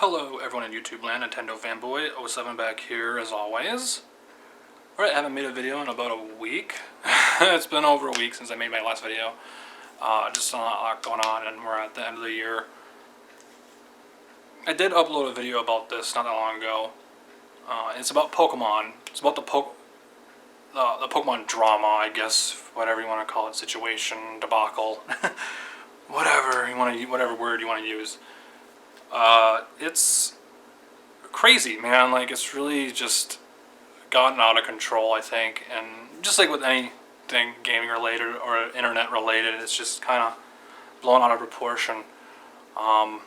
Hello everyone in YouTube land, Nintendo Fanboy 07 back here as always. Alright, I haven't made a video in about a week. It's been over a week since I made my last video. Just a lot going on and we're at the end of the year. I did upload a video about this not that long ago. It's about Pokemon. It's about the Pokemon drama, I guess, whatever you want to call it, situation, debacle, whatever word you want to use. It's crazy, man. Like, it's really just gotten out of control, I think. And just like with anything gaming related or internet related, it's just kind of blown out of proportion. I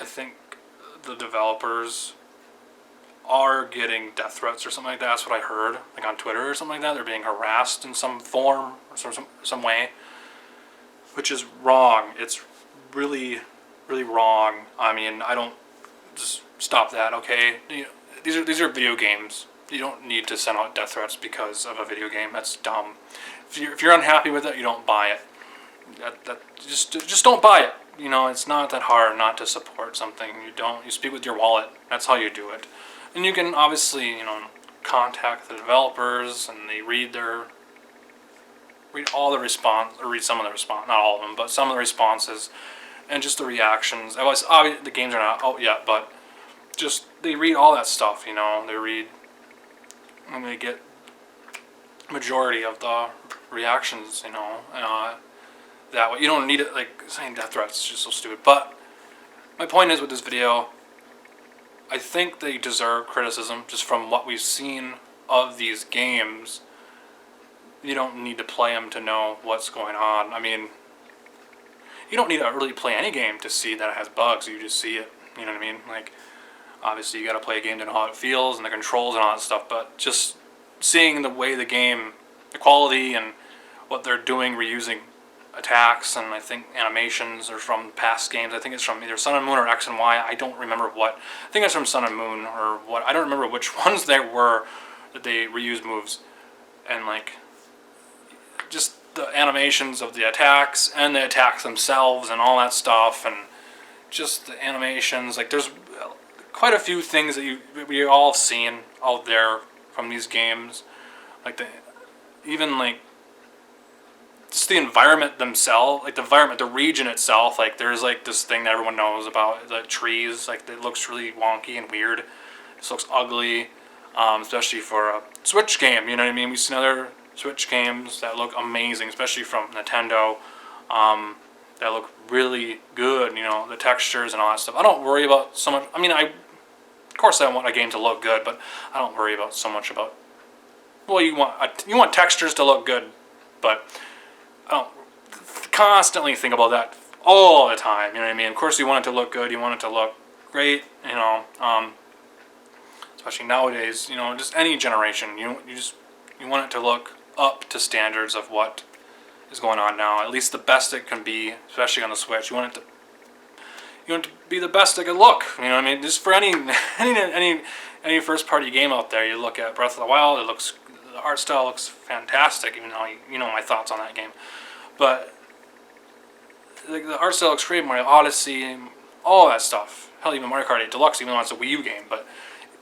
think the developers are getting death threats or something like that. That's what I heard, like on Twitter or something like that. They're being harassed in some form or some way, which is wrong. It's really wrong. I mean, I don't just stop that, okay? These are video games. You don't need to send out death threats because of a video game. That's dumb. If you're unhappy with it, you don't buy it. Just don't buy it. You know, it's not that hard not to support something. You speak with your wallet. That's how you do it. And you can obviously, contact the developers and they read all the response, or read some of the response, not all of them, but some of the responses, and just the reactions. Obviously, the games are not out yet, but just they read all that stuff, they read, and they get majority of the reactions, that way. You don't need it, like, saying death threats, it's just so stupid. But my point is with this video, I think they deserve criticism just from what we've seen of these games. You don't need to play them to know what's going on. I mean, you don't need to really play any game to see that it has bugs. You just see it. You know what I mean? Like, obviously you got to play a game to know how it feels and the controls and all that stuff. But just seeing the way the game, the quality and what they're doing, reusing attacks and I think animations are from past games. I think it's from either Sun and Moon or X and Y. I don't remember what. I think it's from Sun and Moon or what. I don't remember which ones they were that they reuse moves. And like, just the animations of the attacks and the attacks themselves and all that stuff, and just the animations. Like, there's quite a few things that we all have seen out there from these games. Like just the environment themselves, like the region itself. Like, there's like this thing that everyone knows about, the trees. Like, it looks really wonky and weird. It just looks ugly, especially for a Switch game. You know what I mean? We've seen other Switch games that look amazing, especially from Nintendo, that look really good, the textures and all that stuff. I don't worry about so much. I mean, of course I want a game to look good, but I don't worry about so much about, well, you want textures to look good, but I don't constantly think about that all the time, you know what I mean? Of course you want it to look good, you want it to look great, especially nowadays, just any generation, you want it to look up to standards of what is going on now. At least the best it can be, especially on the Switch. You want it to be the best it can look. You know what I mean? Just for any first party game out there, you look at Breath of the Wild. The art style looks fantastic. Even though you know my thoughts on that game, but the art style looks great. Mario Odyssey, all that stuff. Hell, even Mario Kart 8 Deluxe, even though it's a Wii U game. But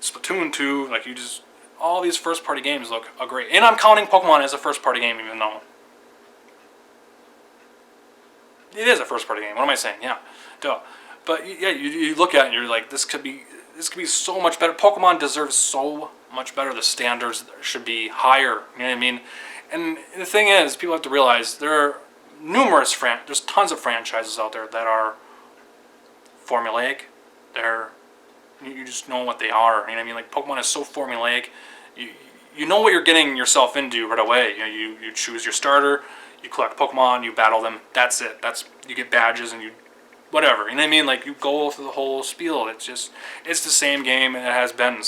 Splatoon 2, all these first-party games look great. And I'm counting Pokemon as a first-party game, even though it is a first-party game. What am I saying? Yeah, duh. But yeah, you look at it and you're like, this could be so much better. Pokemon deserves so much better. The standards should be higher. You know what I mean? And the thing is, people have to realize there are there's tons of franchises out there that are formulaic. You just know what they are. You know what I mean? Like, Pokemon is so formulaic. You know what you're getting yourself into right away. You choose your starter, you collect Pokemon, you battle them. That's it. You get badges and whatever. You know what I mean? Like, you go through the whole spiel. It's the same game, and it has been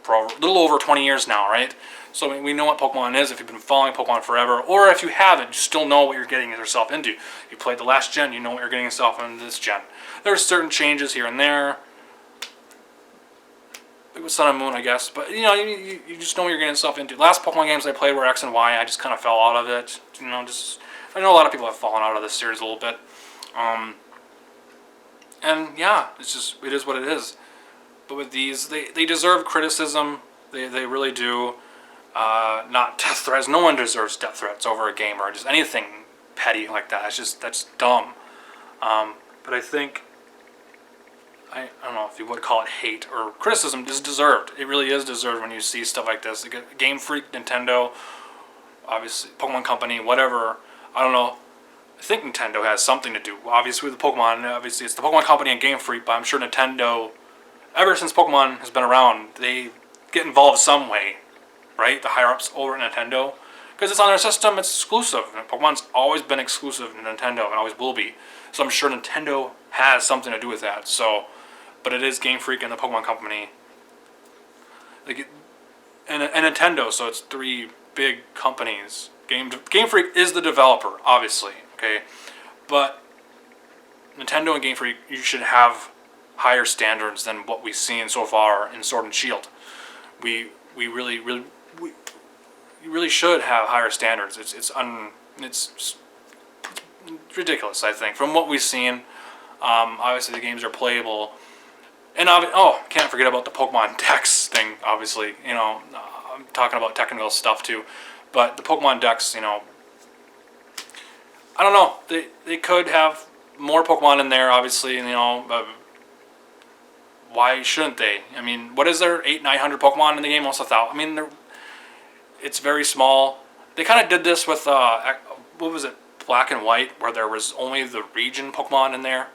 for a little over 20 years now, right? So we know what Pokemon is if you've been following Pokemon forever, or if you haven't, you still know what you're getting yourself into. You played the last gen, you know what you're getting yourself into this gen. There's certain changes here and there. It was Sun and Moon, I guess, but you just know what you're getting yourself into. Last Pokemon games I played were X and Y. I just kind of fell out of it. I know a lot of people have fallen out of this series a little bit. And yeah, it is what it is. But with these, they deserve criticism. They really do. Not death threats. No one deserves death threats over a game or just anything petty like that. That's dumb. But I think I don't know if you would call it hate or criticism is deserved. It really is deserved when you see stuff like this. Like Game Freak, Nintendo, obviously Pokemon Company, whatever. I don't know. I think Nintendo has something to do. Obviously with the Pokemon, obviously it's the Pokemon Company and Game Freak, but I'm sure Nintendo, ever since Pokemon has been around, they get involved some way, right? The higher ups over at Nintendo, because it's on their system, it's exclusive. And Pokemon's always been exclusive to Nintendo and always will be. So I'm sure Nintendo has something to do with that. So, but it is Game Freak and the Pokemon Company, and Nintendo. So it's three big companies. Game Freak is the developer, obviously. Okay, but Nintendo and Game Freak, you should have higher standards than what we've seen so far in Sword and Shield. We really should have higher standards. It's ridiculous. I think from what we've seen, obviously the games are playable, and can't forget about the Pokemon Dex thing. Obviously, I'm talking about technical stuff too, but the Pokemon Dex, I don't know. They could have more Pokemon in there. Obviously, why shouldn't they? I mean, what is there? 800-900 Pokemon in the game? Almost 1,000. I mean, it's very small. They kind of did this with what was it, Black and White, where there was only the region Pokemon in there.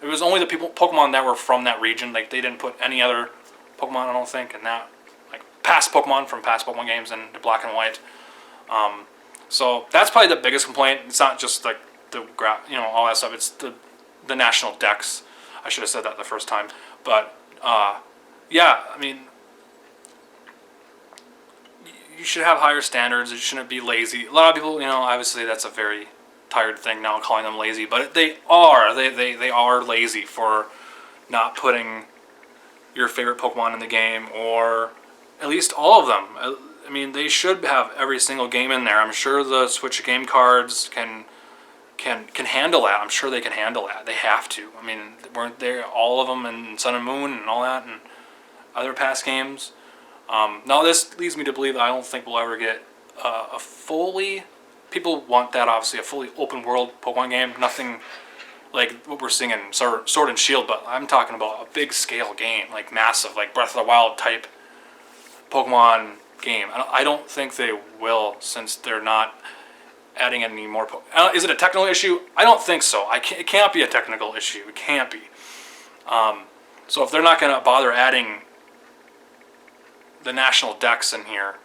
It was only the Pokemon that were from that region. Like they didn't put any other Pokemon, I don't think, in that, like past Pokemon from past Pokemon games into Black and White. So that's probably the biggest complaint. It's not just like all that stuff. It's the national Dex. I should have said that the first time. But yeah, I mean, you should have higher standards. You shouldn't be lazy. A lot of people, obviously that's a very tired thing now, calling them lazy. But they are. They are lazy for not putting your favorite Pokemon in the game, or at least all of them. I mean, they should have every single game in there. I'm sure the Switch game cards can handle that. I'm sure they can handle that. They have to. I mean, weren't there all of them in Sun and Moon and all that and other past games? Now this leads me to believe that I don't think we'll ever get a fully... People want that, obviously, a fully open world Pokemon game. Nothing like what we're seeing in Sword and Shield, but I'm talking about a big scale game, like massive, like Breath of the Wild type Pokemon game. I don't think they will, since they're not adding any more. Is it a technical issue? I don't think so. It can't be a technical issue. It can't be. So if they're not going to bother adding the national Dex in here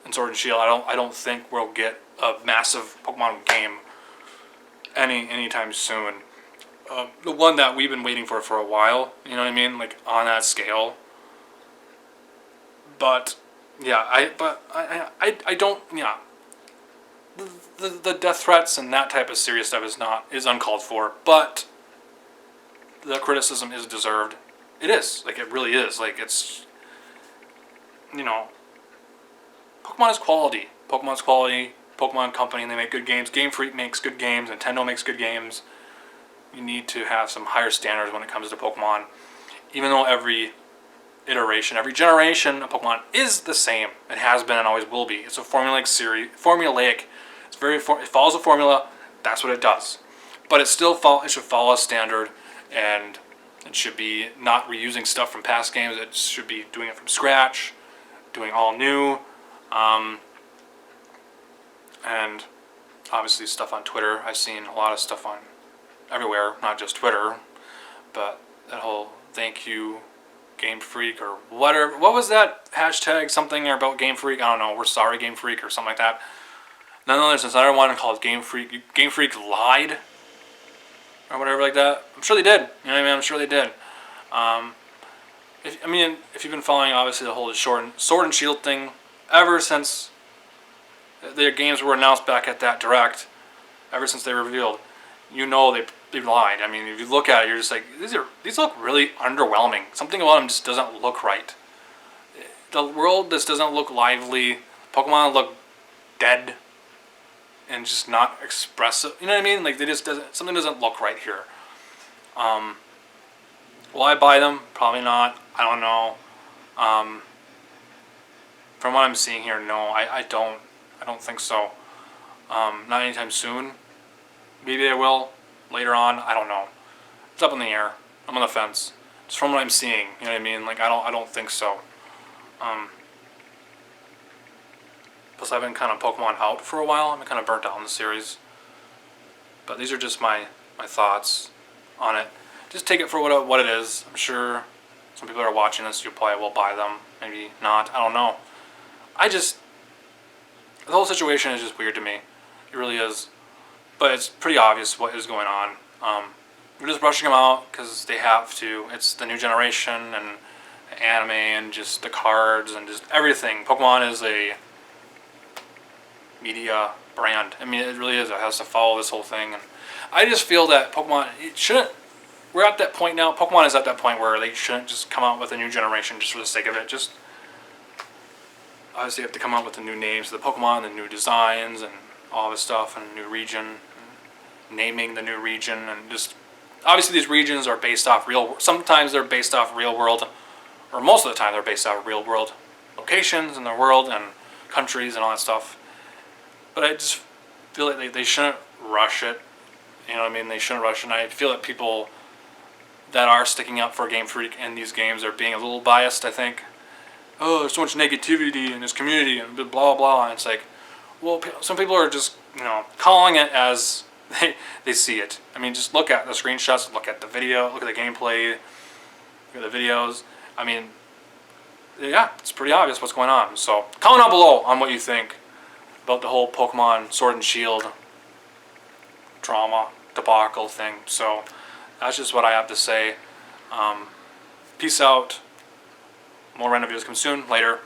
in Sword and Shield, I don't think we'll get a massive Pokemon game anytime soon. The one that we've been waiting for a while, you know what I mean, like on that scale. But yeah, I don't, yeah. The death threats and that type of serious stuff is uncalled for, but the criticism is deserved. It is, like, it really is. Like, it's, Pokemon is quality. Pokemon's quality. Pokemon Company, they make good games. Game Freak makes good games. Nintendo makes good games. You need to have some higher standards when it comes to Pokemon. Even though every iteration, every generation of Pokemon is the same. It has been and always will be. It's a formulaic series. Formulaic. It follows a formula. That's what it does. But it should follow a standard, and it should be not reusing stuff from past games. It should be doing it from scratch, doing all new. And obviously stuff on Twitter. I've seen a lot of stuff on everywhere, not just Twitter, but that whole thank you Game Freak or whatever. What was that hashtag? Something about Game Freak? I don't know. We're sorry, Game Freak, or something like that. Then there's another one called Game Freak. Game Freak lied, or whatever like that. I'm sure they did. You know what I mean? I'm sure they did. If you've been following, obviously, the whole Sword and Shield thing, ever since their games were announced back at that Direct, ever since they revealed, they lied. I mean, if you look at it, you're just like, these look really underwhelming. Something about them just doesn't look right. The world just doesn't look lively. Pokemon look dead and just not expressive. You know what I mean? Like, something doesn't look right here. Will I buy them? Probably not. I don't know. Um, from what I'm seeing here, no, I don't. I don't think so. Not anytime soon. Maybe I will later on. I don't know. It's up in the air. I'm on the fence. Just from what I'm seeing, you know what I mean? Like I don't think so. Um, Plus, I've been kind of Pokemon out for a while. I've been kind of burnt out on the series. But these are just my thoughts on it. Just take it for what it is. I'm sure some people are watching this. You probably will buy them. Maybe not. I don't know. The whole situation is just weird to me. It really is. But it's pretty obvious what is going on. We're just rushing them out because they have to. It's the new generation and anime and just the cards and just everything. Pokemon is a media brand. I mean, it really is. It has to follow this whole thing. And I just feel that Pokemon, it shouldn't. We're at that point now. Pokemon is at that point where they shouldn't just come out with a new generation just for the sake of it. Just obviously, you have to come out with the new names of the Pokemon, the new designs, and all this stuff, and new region, and naming the new region, and just obviously these regions are based off real. Sometimes they're based off real world, or most of the time they're based off real world locations in the world and countries and all that stuff. But I just feel like they shouldn't rush it. You know what I mean? They shouldn't rush it. And I feel that people that are sticking up for Game Freak in these games are being a little biased, I think. Oh, there's so much negativity in this community and blah, blah, blah. And it's like, well, some people are just, calling it as they see it. I mean, just look at the screenshots, look at the video, look at the gameplay, look at the videos. I mean, yeah, it's pretty obvious what's going on. So comment down below on what you think about the whole Pokemon Sword and Shield drama debacle thing. So that's just what I have to say. Peace out. More random videos come soon. Later.